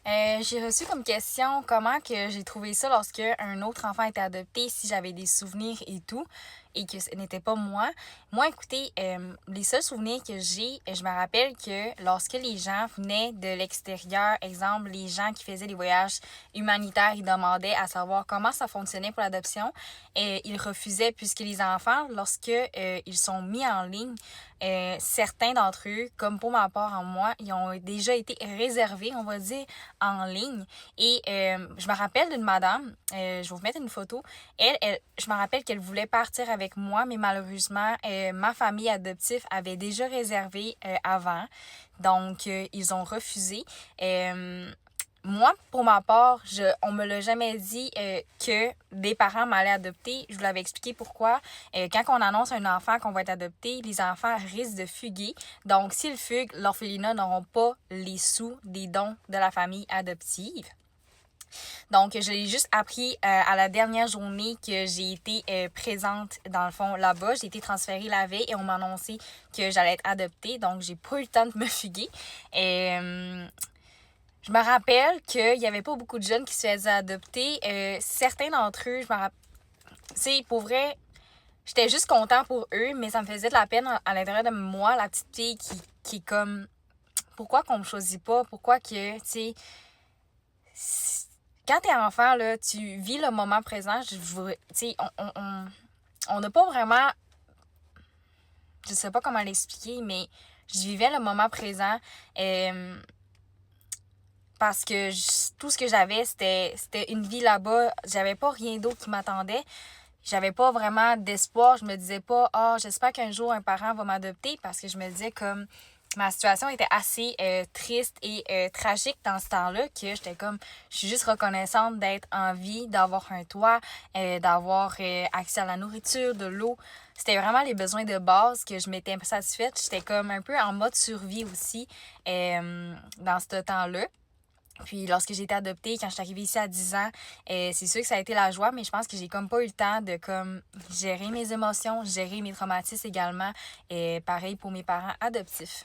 J'ai reçu comme question comment que j'ai trouvé ça lorsque un autre enfant était adopté, si j'avais des souvenirs et tout, et que ce n'était pas moi. Moi, écoutez, les seuls souvenirs que j'ai, je me rappelle que lorsque les gens venaient de l'extérieur, exemple, les gens qui faisaient des voyages humanitaires, ils demandaient à savoir comment ça fonctionnait pour l'adoption. Ils refusaient puisque les enfants, lorsque ils sont mis en ligne, certains d'entre eux, comme pour ma part en moi, ils ont déjà été réservés, on va dire, en ligne. Et je me rappelle d'une madame, je vais vous mettre une photo. Je me rappelle qu'elle voulait partir avec moi, mais malheureusement, ma famille adoptive avait déjà réservé avant. Donc, ils ont refusé. Moi, pour ma part, on me l'a jamais dit que des parents m'allaient adopter. Je vous l'avais expliqué pourquoi. Quand on annonce un enfant qu'on va être adopté, les enfants risquent de fuguer. Donc, s'ils fuguent, l'orphelinat n'auront pas les sous des dons de la famille adoptive. Donc, je l'ai juste appris à la dernière journée que j'ai été présente, dans le fond, là-bas. J'ai été transférée la veille et on m'a annoncé que j'allais être adoptée. Donc, j'ai pas eu le temps de me fuguer. Je me rappelle qu'il n'y avait pas beaucoup de jeunes qui se faisaient adopter. Certains d'entre eux, je me rappelle... Tu sais, pour vrai, j'étais juste content pour eux, mais ça me faisait de la peine à l'intérieur de moi, la petite fille qui est comme... Pourquoi qu'on me choisit pas? Pourquoi que, tu sais... Quand t'es enfant, là, tu vis le moment présent. Tu sais, on n'a pas vraiment... Je sais pas comment l'expliquer, mais je vivais le moment présent. Parce que tout ce que j'avais, c'était une vie là-bas. J'avais pas rien d'autre qui m'attendait. J'avais pas vraiment d'espoir. Je me disais pas, j'espère qu'un jour un parent va m'adopter, parce que je me disais comme ma situation était assez triste et tragique dans ce temps-là, que j'étais comme, je suis juste reconnaissante d'être en vie, d'avoir un toit, d'avoir accès à la nourriture, de l'eau. C'était vraiment les besoins de base que je m'étais satisfaite. J'étais comme un peu en mode survie aussi dans ce temps-là. Puis lorsque j'ai été adoptée, quand je suis arrivée ici à 10 ans, c'est sûr que ça a été la joie, mais je pense que j'ai comme pas eu le temps de comme gérer mes émotions, gérer mes traumatismes également. Et pareil pour mes parents adoptifs.